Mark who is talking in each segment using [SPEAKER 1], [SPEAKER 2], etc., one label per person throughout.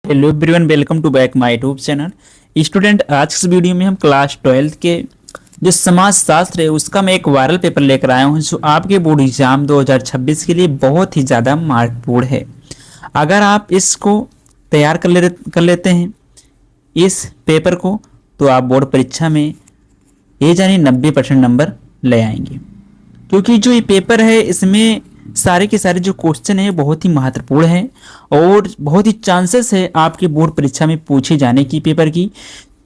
[SPEAKER 1] Hello everyone, welcome to back my YouTube channel. Student, आज की इस वीडियो में हम क्लास 12 के जो समाज शास्त्र है उसका मैं एक वायरल पेपर लेकर आया हूं जो आपके बोर्ड एग्जाम 2026 के लिए बहुत ही ज़्यादा महत्वपूर्ण है। अगर आप इसको तैयार कर लेते हैं इस पेपर को, तो आप बोर्ड परीक्षा में ये जानिए 90% नंबर ले आएंगे, क्योंकि जो ये पेपर है इसमें सारे के सारे जो क्वेश्चन है बहुत ही महत्वपूर्ण है और बहुत ही चांसेस है आपके बोर्ड परीक्षा में पूछे जाने की पेपर की।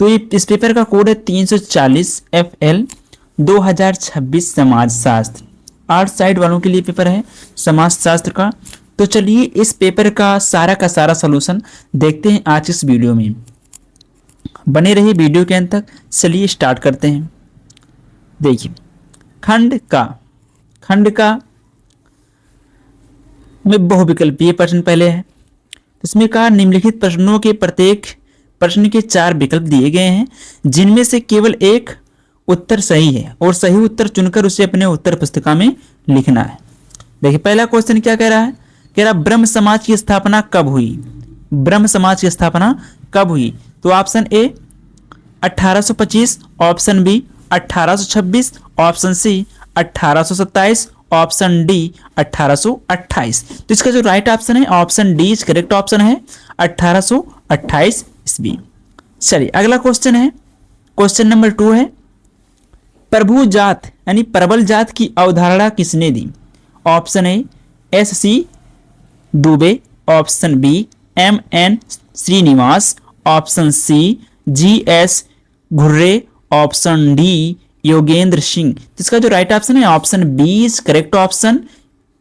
[SPEAKER 1] तो ये इस पेपर का कोड है 340 FL 2026 समाज शास्त्र। आर्ट साइड वालों के लिए पेपर है समाज शास्त्र का। तो चलिए इस पेपर का सारा सॉल्यूशन देखते हैं आज इस वीडियो में। बने रहिए वीडियो के अंत तक। चलिए स्टार्ट करते हैं। देखिए, खंड का में बहुविकल्पीय प्रश्न पहले है। इसमें कहा निम्नलिखित प्रश्नों के प्रत्येक प्रश्न के 4 विकल्प दिए गए हैं जिनमें से केवल एक उत्तर सही है और सही उत्तर चुनकर उसे अपने उत्तर पुस्तिका में लिखना है। देखिए, पहला क्वेश्चन क्या कह रहा है? कह रहा ब्रह्म समाज की स्थापना कब हुई? ब्रह्म समाज की स्थापना कब हुई? तो option A 1825, option B 1826, option C 1827, option D 1828। तो इसका जो राइट ऑप्शन है option D is correct option है, 1828 ईस्वी। चलिए अगला क्वेश्चन है, क्वेश्चन नंबर 2 है, प्रभु जात यानी प्रबल जात की अवधारणा किसने दी? Option A SC Dubey, option B MN Srinivas, option C GS Ghurye, option D Yogendra Singh. इसका जो राइट ऑप्शन है option B is correct option,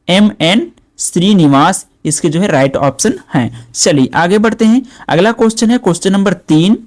[SPEAKER 1] MN Srinivas इसके जो है राइट ऑप्शन है। चलिए आगे बढ़ते हैं। अगला क्वेश्चन है क्वेश्चन नंबर 3,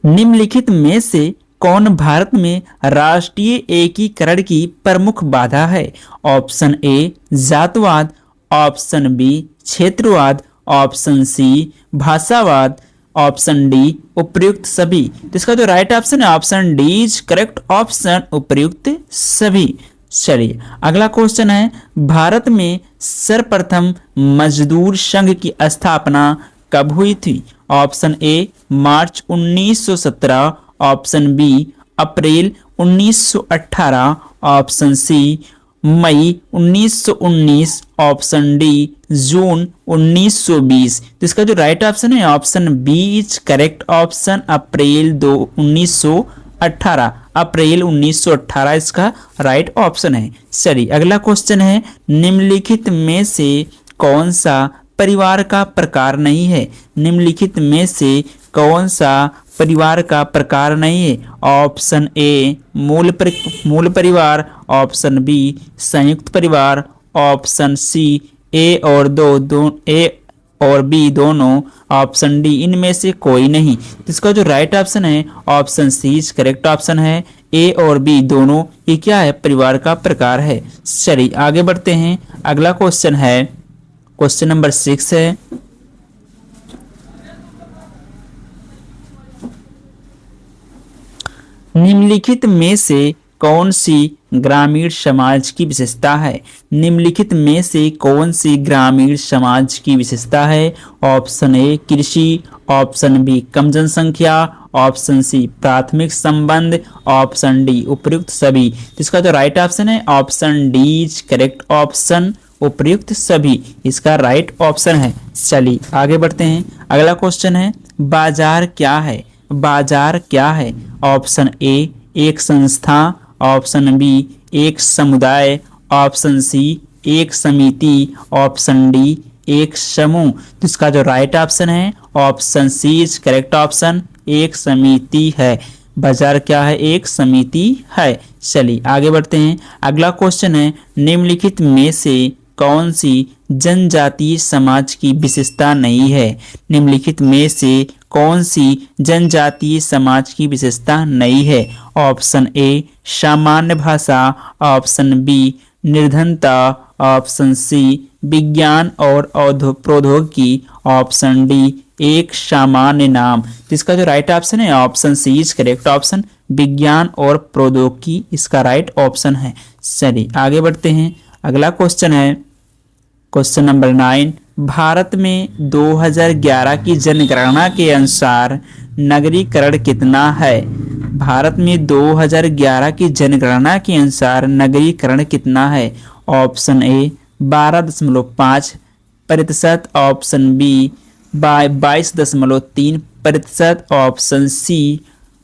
[SPEAKER 1] निम्नलिखित में से कौन भारत में राष्ट्रीय एकीकरण की प्रमुख बाधा है? ऑप्शन ए जातवाद, ऑप्शन बी क्षेत्रवाद, ऑप्शन सी भाषावाद, ऑप्शन डी उपयुक्त सभी। तो इसका जो राइट ऑप्शन है option D is correct option, उपयुक्त सभी। चलिए अगला क्वेश्चन है, भारत में सर्वप्रथम मजदूर संघ की स्थापना कब हुई थी? Option A March 1917, option B April 1918, option C May 1919, option D June 1920। तो इसका जो राइट ऑप्शन है option B is correct option, April 1918, April 1918 इसका राइट ऑप्शन है। चलिए अगला क्वेश्चन है, निम्नलिखित में से कौन सा परिवार का प्रकार नहीं है? निम्नलिखित में से कौन सा परिवार का प्रकार नहीं है? ऑप्शन ए मूल परिवार, ऑप्शन बी संयुक्त परिवार, ऑप्शन सी ए और बी दोनों, ऑप्शन डी इनमें से कोई नहीं। तो इसका जो राइट ऑप्शन है option C is correct option है, ए और बी दोनों ये क्या है? परिवार का प्रकार है। चलिए आगे बढ़ते हैं। अगला क्वेश्चन है क्वेश्चन नंबर 6 है, निम्नलिखित में से कौन सी ग्रामीण समाज की विशेषता है? निम्नलिखित में से कौन सी ग्रामीण समाज की विशेषता है? ऑप्शन ए कृषि, ऑप्शन बी कम जनसंख्या, ऑप्शन सी प्राथमिक संबंध, ऑप्शन डी उपयुक्त सभी। इसका जो राइट ऑप्शन है option D is correct option, उपयुक्त सभी इसका राइट ऑप्शन है। चलिए आगे बढ़ते हैं। अगला क्वेश्चन है, बाजार क्या है? बाजार क्या है? ऑप्शन ए एक संस्था, ऑप्शन बी एक समुदाय, ऑप्शन सी एक समिति, ऑप्शन डी एक समूह। तो इसका जो राइट ऑप्शन है option C is correct option, एक समिति है। बाजार क्या है? एक समिति है। चलिए आगे बढ़ते हैं। अगला क्वेश्चन है, निम्नलिखित में से कौन सी जनजातीय समाज की विशेषता नहीं है? निम्नलिखित में से कौन सी जनजातीय समाज की विशेषता नहीं है? ऑप्शन ए सामान्य भाषा, ऑप्शन बी निर्धनता, ऑप्शन सी विज्ञान और प्रौद्योगिकी, ऑप्शन डी एक सामान्य नाम। तो इसका जो राइट ऑप्शन है option C is correct option, विज्ञान और प्रौद्योगिकी इसका राइट ऑप्शन है। चलिए आगे बढ़ते हैं। अगला क्वेश्चन है क्वेश्चन नंबर 9, भारत में 2011 की जनगणना के अनुसार नगरीकरण कितना है? भारत में 2011 की जनगणना के अनुसार नगरीकरण कितना है? Option A 12.5%, option B 22.3%, option C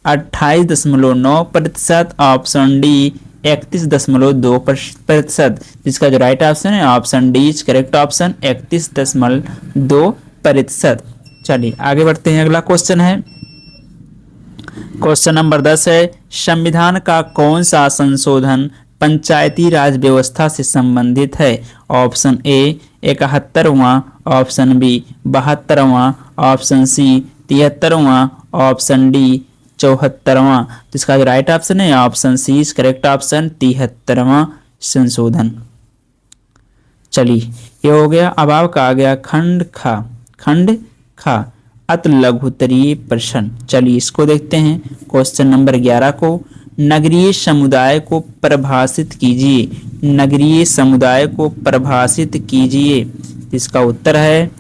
[SPEAKER 1] 28.9%, option D 31.2%। जिसका जो राइट ऑप्शन है option D is correct option, 31.2%। चलिए आगे बढ़ते हैं। अगला क्वेश्चन है, क्वेश्चन नंबर 10 है, संविधान का कौन सा संशोधन पंचायती राज व्यवस्था से संबंधित है? ऑप्शन ए 71वां, ऑप्शन बी 72वां, ऑप्शन सी 73वां, ऑप्शन डी 74वां। जिसका जो राइट ऑप्शन है option C is correct option, 73वां संशोधन। चलिए ये हो गया। अब आपका आ गया खंड खा अति लघुत्तरीय प्रश्न। चलिए इसको देखते हैं। क्वेश्चन नंबर 11 को, नगरीय समुदाय को परिभाषित कीजिए। नगरीय समुदाय को परिभाषित कीजिए। इसका उत्तर है,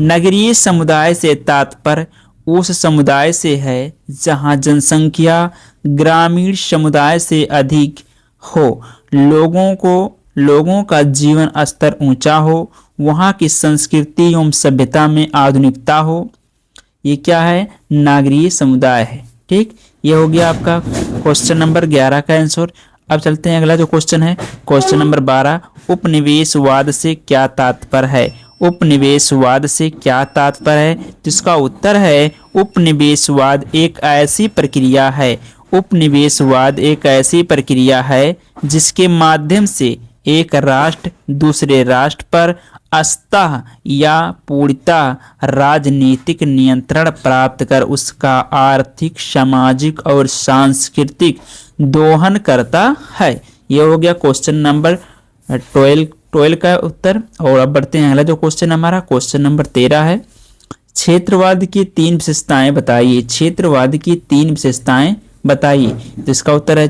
[SPEAKER 1] नगरीय समुदाय से तात्पर्य उस समुदाय से है जहां जनसंख्या ग्रामीण समुदाय से अधिक हो, लोगों का जीवन स्तर ऊंचा हो, वहां की संस्कृति एवं सभ्यता में आधुनिकता हो। ये क्या है? नागरीय समुदाय है। ठीक, ये हो गया आपका क्वेश्चन नंबर 11 का आंसर। अब चलते हैं अगला जो क्वेश्चन है, क्वेश्चन नंबर 12, उपनिवेशवाद से क्या तात्पर्य है? उपनिवेशवाद से क्या तात्पर्य है? जिसका उत्तर है, उपनिवेशवाद एक ऐसी प्रक्रिया है, उपनिवेशवाद एक ऐसी प्रक्रिया है जिसके माध्यम से एक राष्ट्र दूसरे राष्ट्र पर अंशतः या पूर्णतः राजनीतिक नियंत्रण प्राप्त कर उसका आर्थिक, सामाजिक और सांस्कृतिक दोहन करता है। यह हो गया क्वेश्चन नंबर 12 का उत्तर। और अब बढ़ते हैं अगला जो क्वेश्चन हमारा, क्वेश्चन नंबर 13 है, क्षेत्रवाद की 3 विशेषताएं बताइए। क्षेत्रवाद की 3 विशेषताएं बताइए। तो इसका उत्तर है,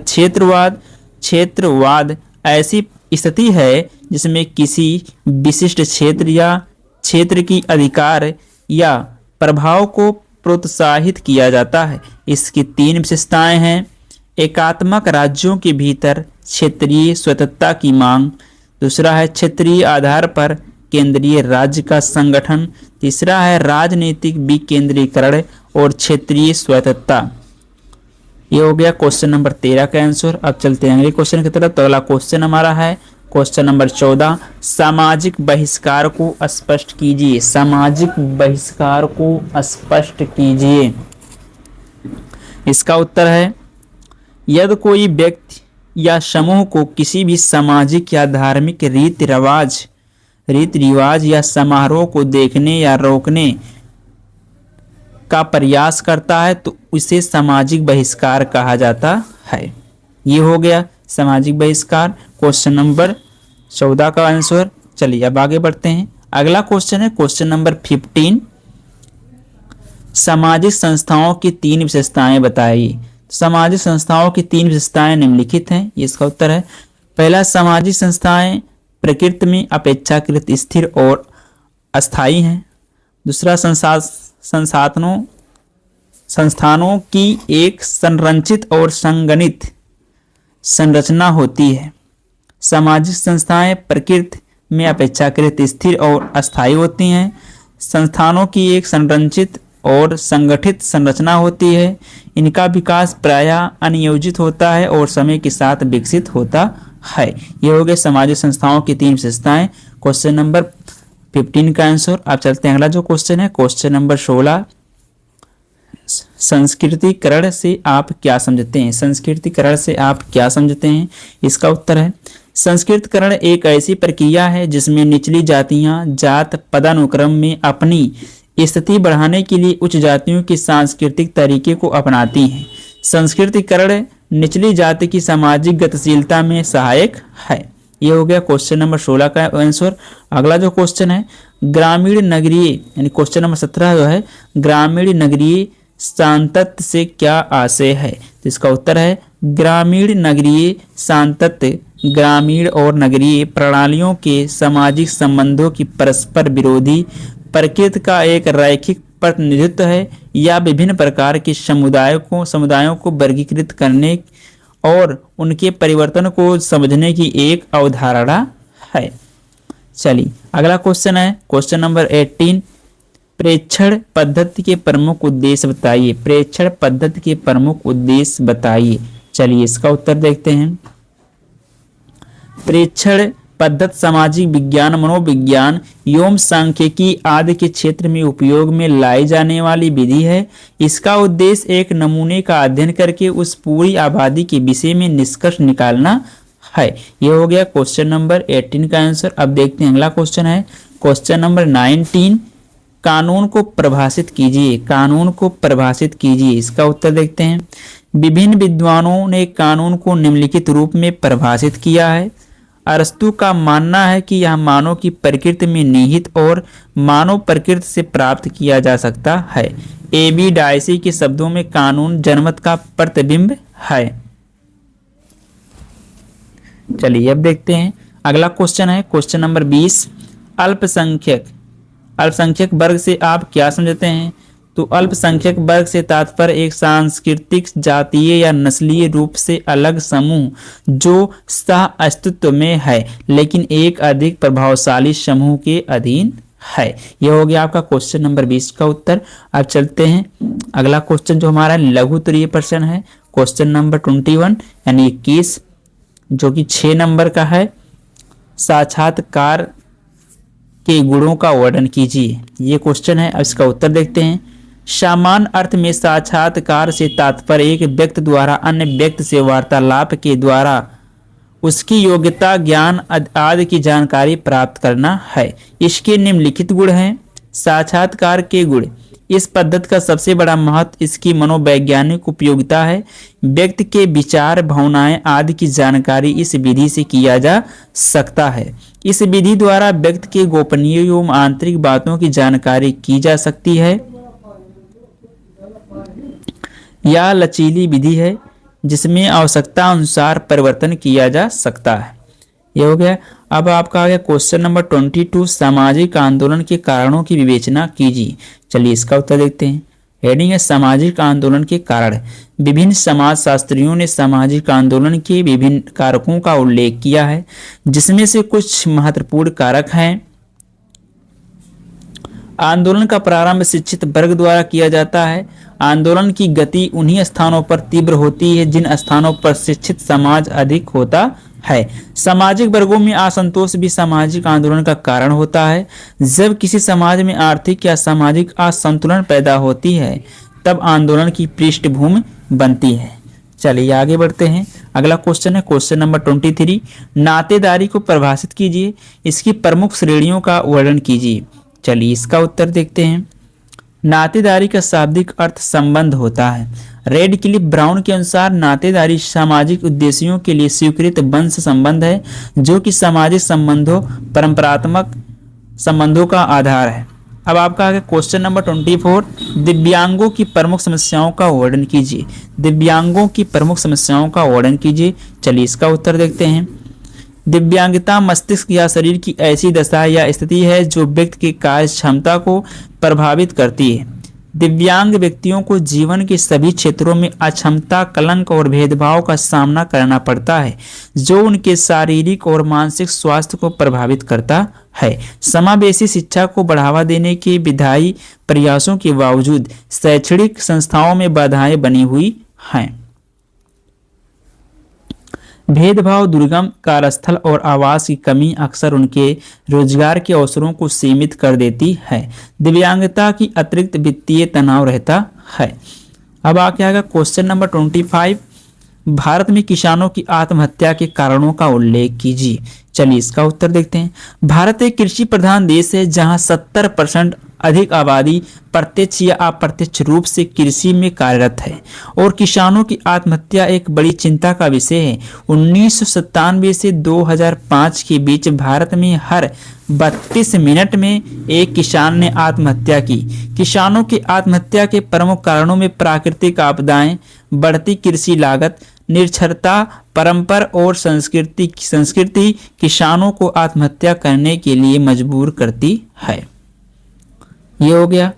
[SPEAKER 1] क्षेत्रवाद ऐसी स्थिति है जिसमें किसी विशिष्ट क्षेत्र या क्षेत्र की अधिकार या प्रभाव को प्रोत्साहित किया जाता है। इसकी 3 विशेषताएं हैं, एकात्मक राज्यों के भीतर क्षेत्रीय स्वतंत्रता की मांग, दूसरा है क्षेत्रीय आधार पर केंद्रीय राज्य का संगठन, तीसरा है राजनीतिक विकेंद्रीकरण और क्षेत्रीय स्वतंत्रता। ये हो गया क्वेश्चन नंबर 13 का आंसर। अब चलते हैं अगले क्वेश्चन की तरफ। तो अगला क्वेश्चन हमारा है क्वेश्चन नंबर 14, सामाजिक बहिष्कार को स्पष्ट कीजिए। सामाजिक बहिष्कार को स्पष्ट कीजिए। इसका उत्तर है, यदि कोई व्यक्ति या समूह को किसी भी सामाजिक या धार्मिक रीति रिवाज या समारोह को देखने या रोकने का प्रयास करता है तो उसे सामाजिक बहिष्कार कहा जाता है। ये हो गया सामाजिक बहिष्कार, क्वेश्चन नंबर 14 का आंसर। चलिए अब आगे बढ़ते हैं। अगला क्वेश्चन है क्वेश्चन नंबर 15, सामाजिक संस्थाओं की 3 विशेषताएं बताइए। सामाजिक संस्थाओं की 3 विशेषताएं निम्नलिखित हैं। ये इसका उत्तर है, पहला, सामाजिक संस्थाएं प्रकृति में अपेक्षाकृत स्थिर और अस्थायी हैं। दूसरा, संस्थानों की एक संरचित और संगठित संरचना होती है। सामाजिक संस्थाएं प्रकृति में अपेक्षाकृत स्थिर और अस्थायी होती हैं। संस्थानों की एक संरचित और संगठित संरचना होती है। इनका विकास प्रायः अनियोजित होता है और समय के साथ विकसित होता है। ये हो गए सामाजिक संस्थाओं की 3 विशेषताएं, क्वेश्चन नंबर 15 का आंसर। अब चलते हैं अगला जो क्वेश्चन है क्वेश्चन नंबर 16, संस्कृतिकरण से आप क्या समझते हैं। संस्कृतिकरण से आप क्या समझते हैं? इसका उत्तर है, संस्कृतिकरण एक ऐसी प्रक्रिया है जिसमें निचली जातियां जात पदानुक्रम में अपनी स्थिति बढ़ाने के लिए उच्च जातियों की सांस्कृतिक तरीके को अपनाती हैं। संस्कृतिकरण निचली जाति की सामाजिक गतिशीलता में सहायक है। ये हो गया क्वेश्चन नंबर 16 का आंसर। अगला जो क्वेश्चन है, ग्रामीण नगरीय यानी क्वेश्चन नंबर 17 जो है, ग्रामीण नगरीय सांतत्य से क्या आशय है। तो इसका उत्तर है, ग्रामीण नगरीय सांतत्य ग्रामीण और नगरीय प्रणालियों के सामाजिक संबंधों की परस्पर विरोधी प्रकृति का एक रैखिक प्रतिनिधित्व है, या विभिन्न प्रकार के समुदायों को वर्गीकृत करने और उनके परिवर्तन को समझने की एक अवधारणा है। चलिए अगला क्वेश्चन है क्वेश्चन नंबर 18। प्रेक्षण पद्धति के प्रमुख उद्देश्य बताइए। प्रेक्षण पद्धति के प्रमुख उद्देश्य बताइए। चलिए इसका उत्तर देखते हैं। प्रेक्षण पद्धति सामाजिक विज्ञान, मनोविज्ञान एवं सांख्यिकी आदि के क्षेत्र में उपयोग में लाई जाने वाली विधि है। इसका उद्देश्य एक नमूने का अध्ययन करके उस पूरी आबादी के विषय में निष्कर्ष निकालना है। यह हो गया क्वेश्चन नंबर 18 का आंसर। अब देखते हैं अगला क्वेश्चन है क्वेश्चन नंबर 19। कानून को परिभाषित कीजिए। कानून को परिभाषित कीजिए। इसका उत्तर देखते हैं। विभिन्न विद्वानों ने कानून को निम्नलिखित रूप में परिभाषित किया है। अरस्तु का मानना है कि यह मानव की प्रकृति में निहित और मानव प्रकृति से प्राप्त किया जा सकता है। AB डायसी के शब्दों में कानून जनमत का प्रतिबिंब है। चलिए अब देखते हैं अगला क्वेश्चन है क्वेश्चन नंबर 20। अल्पसंख्यक वर्ग से आप क्या समझते हैं? तो अल्पसंख्यक वर्ग से तात्पर्य एक सांस्कृतिक, जातीय या नस्लीय रूप से अलग समूह जो सह अस्तित्व में है लेकिन एक अधिक प्रभावशाली समूह के अधीन है। यह हो गया आपका क्वेश्चन नंबर 20 का उत्तर। अब चलते हैं अगला क्वेश्चन जो हमारा लघु उत्तरीय प्रश्न है क्वेश्चन नंबर 21 यानी 21 जो कि 6 नंबर का है। साक्षात्कार के गुणों का वर्णन कीजिए। ये क्वेश्चन है। अब इसका उत्तर देखते हैं। सामान्य अर्थ में साक्षात्कार से तात्पर्य एक व्यक्ति द्वारा अन्य व्यक्ति से वार्तालाप के द्वारा उसकी योग्यता, ज्ञान आदि की जानकारी प्राप्त करना है। इसके निम्नलिखित गुण हैं। साक्षात्कार के गुण। इस पद्धति का सबसे बड़ा महत्व इसकी मनोवैज्ञानिक उपयोगिता है। व्यक्ति के विचार, भावनाएं आदि की जानकारी इस विधि से किया जा सकता है। इस विधि द्वारा व्यक्ति के गोपनीय एवं आंतरिक बातों की जानकारी की जा सकती है। यह लचीली विधि है जिसमें आवश्यकता अनुसार परिवर्तन किया जा सकता है। यह हो गया। अब आपका आ गया क्वेश्चन नंबर 22। सामाजिक आंदोलन के कारणों की विवेचना कीजिए। चलिए इसका उत्तर देखते हैं। हेडिंग है सामाजिक आंदोलन के कारण। विभिन्न समाज शास्त्रियों ने सामाजिक आंदोलन के विभिन्न कारकों का उल्लेख किया है जिसमें से कुछ महत्वपूर्ण कारक हैं। आंदोलन का प्रारंभ शिक्षित वर्ग द्वारा किया जाता है। आंदोलन की गति उन्हीं स्थानों पर तीव्र होती है जिन स्थानों पर शिक्षित समाज अधिक होता है। सामाजिक वर्गों में असंतोष भी सामाजिक आंदोलन का कारण होता है। जब किसी समाज में आर्थिक या सामाजिक असंतुलन पैदा होती है तब आंदोलन की पृष्ठभूमि बनती है। चलिए आगे बढ़ते हैं। अगला क्वेश्चन है क्वेश्चन नंबर 23। नातेदारी को परिभाषित कीजिए। इसकी प्रमुख श्रेणियों का वर्णन कीजिए। चलिए इसका उत्तर देखते हैं। नातेदारी का शाब्दिक अर्थ संबंध होता है। रेडक्लिफ ब्राउन के अनुसार नातेदारी सामाजिक उद्देश्यों के लिए स्वीकृत वंश संबंध है जो कि सामाजिक संबंधों, परंपरात्मक संबंधों का आधार है। अब आपका आगे क्वेश्चन नंबर 24। दिव्यांगों की प्रमुख समस्याओं का वर्णन कीजिए। दिव्यांगों की प्रमुख समस्याओं का वर्णन कीजिए। चलिए इसका उत्तर देखते हैं। दिव्यांगता मस्तिष्क या शरीर की ऐसी दशा या स्थिति है जो व्यक्ति की कार्य क्षमता को प्रभावित करती है। दिव्यांग व्यक्तियों को जीवन के सभी क्षेत्रों में अक्षमता, कलंक और भेदभाव का सामना करना पड़ता है जो उनके शारीरिक और मानसिक स्वास्थ्य को प्रभावित करता है। समावेशी शिक्षा को बढ़ावा देने के विधायी प्रयासों के बावजूद शैक्षणिक संस्थाओं में बाधाएं बनी हुई हैं। भेदभाव, दुर्गम कार्यस्थल और आवास की कमी अक्सर उनके रोजगार के अवसरों को सीमित कर देती है। दिव्यांगता की अतिरिक्त वित्तीय तनाव रहता है। अब आगे आएगा क्वेश्चन नंबर 25। भारत में किसानों की आत्महत्या के कारणों का उल्लेख कीजिए। चलिए इसका उत्तर देखते हैं। भारत एक कृषि प्रधान देश है जहां 70% अधिक आबादी प्रत्यक्ष या अप्रत्यक्ष रूप से कृषि में कार्यरत है और किसानों की आत्महत्या एक बड़ी चिंता का विषय है। 1997 से 2005 के बीच भारत में हर 32 मिनट में एक किसान ने आत्महत्या की। किसानों की आत्महत्या के प्रमुख कारणों में प्राकृतिक आपदाएं, बढ़ती कृषि लागत, निरक्षरता, परंपरा और संस्कृति किसानों को आत्महत्या करने के लिए मजबूर करती है। ये हो गया।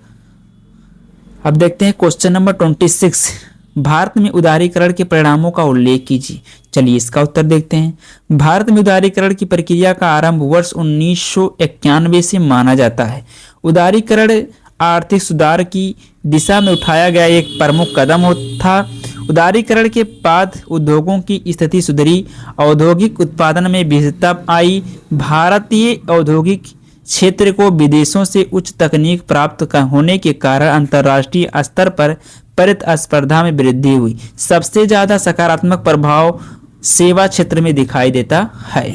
[SPEAKER 1] अब देखते हैं क्वेश्चन नंबर 26। भारत में उदारीकरण के परिणामों का उल्लेख कीजिए। चलिए इसका उत्तर देखते हैं। भारत में उदारीकरण की प्रक्रिया का आरंभ वर्ष 1991 से माना जाता है। उदारीकरण आर्थिक सुधार की दिशा में उठाया गया एक प्रमुख कदम था। उदारीकरण के बाद उद्योगों की स्थिति सुधरी, औद्योगिक उत्पादन में विविधता आई। भारतीय औद्योगिक क्षेत्र को विदेशों से उच्च तकनीक प्राप्त होने के कारण अंतर्राष्ट्रीय स्तर पर प्रतिस्पर्धा में वृद्धि हुई। सबसे ज्यादा सकारात्मक प्रभाव सेवा क्षेत्र में दिखाई देता है।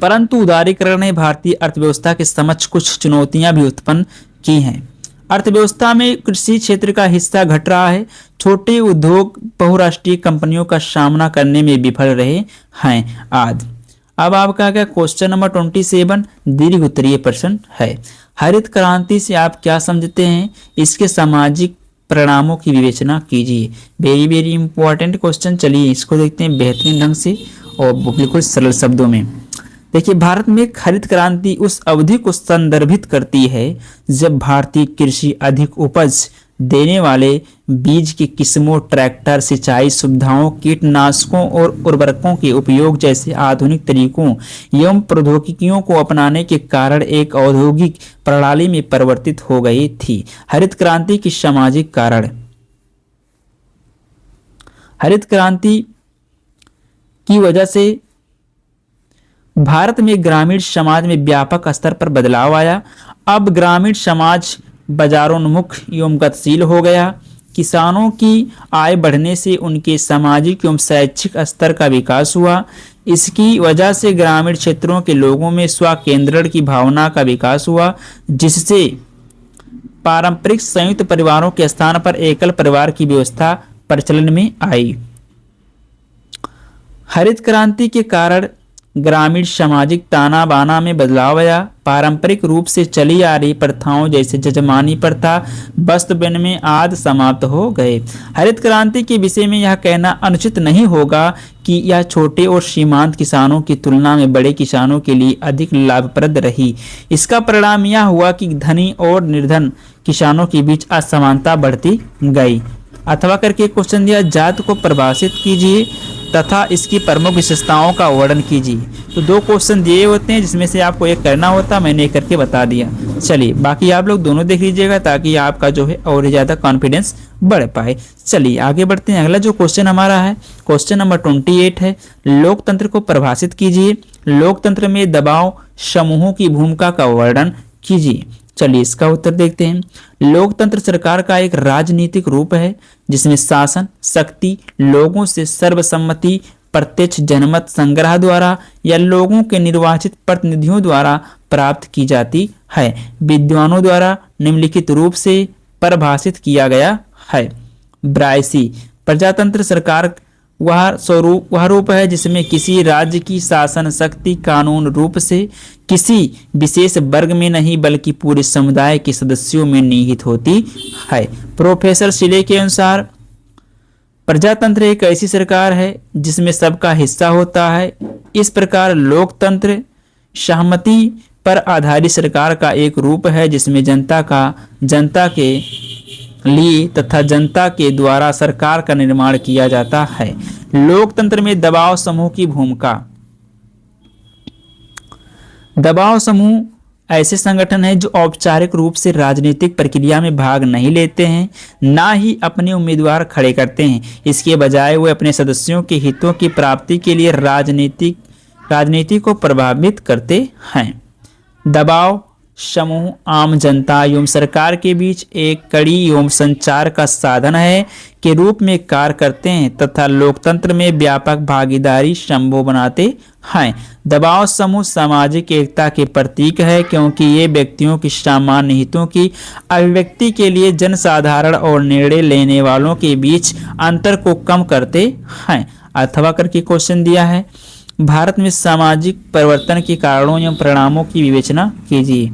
[SPEAKER 1] परंतु उदारीकरण ने भारतीय अर्थव्यवस्था के समक्ष कुछ चुनौतियां भी उत्पन्न की हैं। अर्थव्यवस्था में कृषि क्षेत्र का हिस्सा घट रहा है। छोटे उद्योग बहुराष्ट्रीय कंपनियों का सामना करने में विफल रहे हैं आदि। अब आपका क्या क्वेश्चन नंबर 27 दीर्घ उत्तरीय प्रश्न है। हरित क्रांति से आप क्या समझते हैं? इसके सामाजिक परिणामों की विवेचना कीजिए। Very very important question. चलिए इसको देखते हैं बेहतरीन ढंग से और बिल्कुल सरल शब्दों में। देखिए, भारत में हरित क्रांति उस अवधि को संदर्भित करती है जब भारतीय कृषि अधिक उपज देने वाले बीज की किस्मों, ट्रैक्टर, सिंचाई सुविधाओं, कीटनाशकों और उर्वरकों के उपयोग जैसे आधुनिक तरीकों एवं प्रौद्योगिकियों को अपनाने के कारण एक औद्योगिक प्रणाली में परिवर्तित हो गई थी। हरित क्रांति की सामाजिक कारण। हरित क्रांति की वजह से भारत में ग्रामीण समाज में व्यापक स्तर पर बदलाव आया। अब ग्रामीण समाज बाजारोन्मुख एवं गतिशील हो गया। किसानों की आय बढ़ने से उनके सामाजिक एवं शैक्षिक स्तर का विकास हुआ। इसकी वजह से ग्रामीण क्षेत्रों के लोगों में स्वकेंद्रण की भावना का विकास हुआ, जिससे पारंपरिक संयुक्त परिवारों के स्थान पर एकल परिवार की व्यवस्था प्रचलन में आई। हरित क्रांति के कारण ग्रामीण सामाजिक ताना बाना में बदलाव आया। पारंपरिक रूप से चली आ रही प्रथाओं जैसे जजमानी प्रथा, वस्त्र विनिमय आदि समाप्त हो गए। हरित क्रांति के विषय में यह कहना अनुचित नहीं होगा कि यह छोटे और सीमांत किसानों की तुलना में बड़े किसानों के लिए अधिक लाभप्रद रही। इसका परिणाम यह हुआ कि धनी और निर्धन किसानों के बीच असमानता बढ़ती गई। अथवा करके क्वेश्चन दिया, जात को परिभाषित कीजिए तथा इसकी प्रमुख विशेषताओं का वर्णन कीजिए। तो दो क्वेश्चन दिए होते हैं जिसमें से आपको एक करना होता, मैंने एक करके बता दिया। चलिए बाकी आप लोग दोनों देख लीजिएगा ताकि आपका जो है और ज़्यादा कॉन्फिडेंस बढ़ पाए। चलिए आगे बढ़ते हैं। अगला जो क्वेश्चन हमारा है क्वेश्चन नंबर 28 है, लोकतंत्र को परिभाषित कीजिए। लोकतंत्र में दबाव समूहों की भूमिका का वर्णन कीजिए। चलिए इसका उत्तर देखते हैं। लोकतंत्र सरकार का एक राजनीतिक रूप है जिसमें शासन शक्ति लोगों से सर्वसम्मति, प्रत्यक्ष जनमत संग्रह द्वारा या लोगों के निर्वाचित प्रतिनिधियों द्वारा प्राप्त की जाती है। विद्वानों द्वारा निम्नलिखित रूप से परिभाषित किया गया है। ब्रायसी प्रजातंत्र सरकार वह रूप है जिसमें किसी राज्य की शासन शक्ति कानून रूप से किसी विशेष वर्ग में नहीं बल्कि पूरे समुदाय के सदस्यों में निहित होती है। प्रोफेसर शिले के अनुसार प्रजातंत्र एक ऐसी सरकार है जिसमें सबका हिस्सा होता है। इस प्रकार लोकतंत्र सहमति पर आधारित सरकार का एक रूप है जिसमें जनता के लिए तथा जनता के द्वारा सरकार का निर्माण किया जाता है। लोकतंत्र में दबाव समूह की भूमिका। दबाव समूह ऐसे संगठन हैं जो औपचारिक रूप से राजनीतिक प्रक्रिया में भाग नहीं लेते हैं, ना ही अपने उम्मीदवार खड़े करते हैं। इसके बजाय वे अपने सदस्यों के हितों की प्राप्ति के लिए राजनीति को प्रभावित करते हैं। दबाव समूह आम जनता एवं सरकार के बीच एक कड़ी एवं संचार का साधन है के रूप में कार्य करते हैं तथा लोकतंत्र में व्यापक भागीदारी संभव बनाते हैं। दबाव समूह सामाजिक एकता के प्रतीक है क्योंकि ये व्यक्तियों की सामान्य हितों की अभिव्यक्ति के लिए जनसाधारण और निर्णय लेने वालों के बीच अंतर को कम करते हैं। अथवा करके क्वेश्चन दिया है, भारत में सामाजिक परिवर्तन के कारणों एवं परिणामों की विवेचना कीजिए।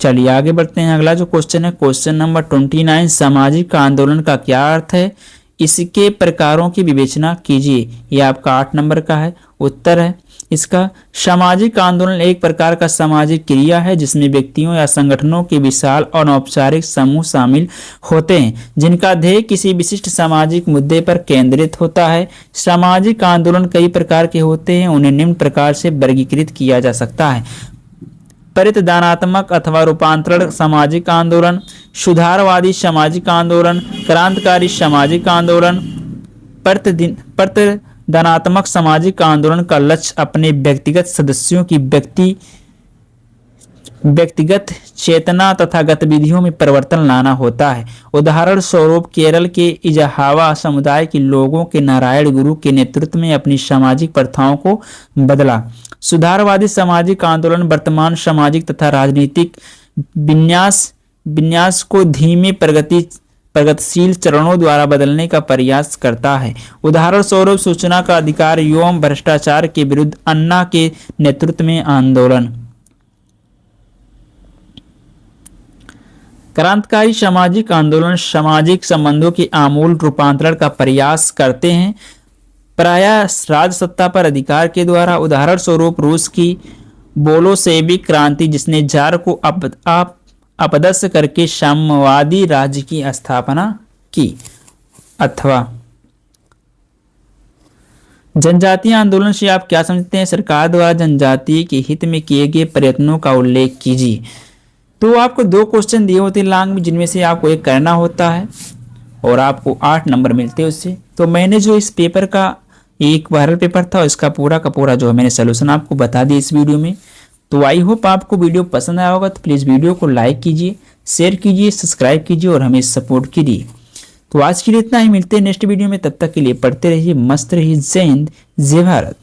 [SPEAKER 1] चलिए आगे बढ़ते हैं। अगला जो क्वेश्चन है क्वेश्चन नंबर 29, सामाजिक आंदोलन का क्या अर्थ है, इसके प्रकारों की विवेचना कीजिए। यह आपका 8 नंबर का है उत्तर है इसका। सामाजिक आंदोलन एक प्रकार का सामाजिक क्रिया है जिसमें व्यक्तियों या संगठनों के विशाल और अनौपचारिक समूह शामिल होते हैं जिनका ध्येय किसी विशिष्ट सामाजिक मुद्दे पर केंद्रित होता है। सामाजिक आंदोलन कई प्रकार के होते हैं, उन्हें निम्न प्रकार से वर्गीकृत किया जा सकता है। परितदानात्मक अथवा रूपांतरण सामाजिक आंदोलन, सुधारवादी सामाजिक आंदोलन, क्रांतिकारी सामाजिक आंदोलन। परितदानात्मक सामाजिक आंदोलन का लक्ष्य अपने व्यक्तिगत सदस्यों की व्यक्तिगत चेतना तथा गतिविधियों में परिवर्तन लाना होता है। उदाहरण स्वरूप केरल के इजाहावा समुदाय के लोगों के नारायण गुरु के नेतृत्व में अपनी सामाजिक प्रथाओं को बदला। सुधारवादी सामाजिक आंदोलन वर्तमान सामाजिक तथा राजनीतिक विन्यास को धीमे प्रगतिशील चरणों द्वारा बदलने का प्रयास करता है। उदाहरण स्वरूप सूचना का अधिकार एवं भ्रष्टाचार के विरुद्ध अन्ना के नेतृत्व में आंदोलन। क्रांतिकारी सामाजिक आंदोलन सामाजिक संबंधों के आमूल रूपांतरण का प्रयास करते हैं, प्रायः राज सत्ता पर अधिकार के द्वारा। उदाहरण स्वरूप रूस की बोलोशेविक क्रांति जिसने जार को अपदस्थ करके साम्यवादी राज्य की स्थापना की। अथवा जनजातीय आंदोलन से आप क्या समझते हैं, सरकार द्वारा जनजाति के हित में किए गए प्रयत्नों का उल्लेख कीजिए। तो आपको 2 क्वेश्चन दिए होते हैं लॉन्ग में जिनमें से आपको एक करना होता है और आपको 8 नंबर मिलते हैं उससे। तो मैंने जो इस पेपर का एक वायरल पेपर था इसका पूरा का पूरा जो है मैंने सोल्यूशन आपको बता दिया इस वीडियो में। तो आई होप आपको वीडियो पसंद आया होगा। तो प्लीज़ वीडियो को लाइक कीजिए, शेयर कीजिए, सब्सक्राइब कीजिए और हमें सपोर्ट कीजिए। तो आज के लिए इतना ही, मिलते हैं नेक्स्ट वीडियो में। तब तक के लिए पढ़ते रहिए, मस्त रहिए। जय हिंद, जय भारत।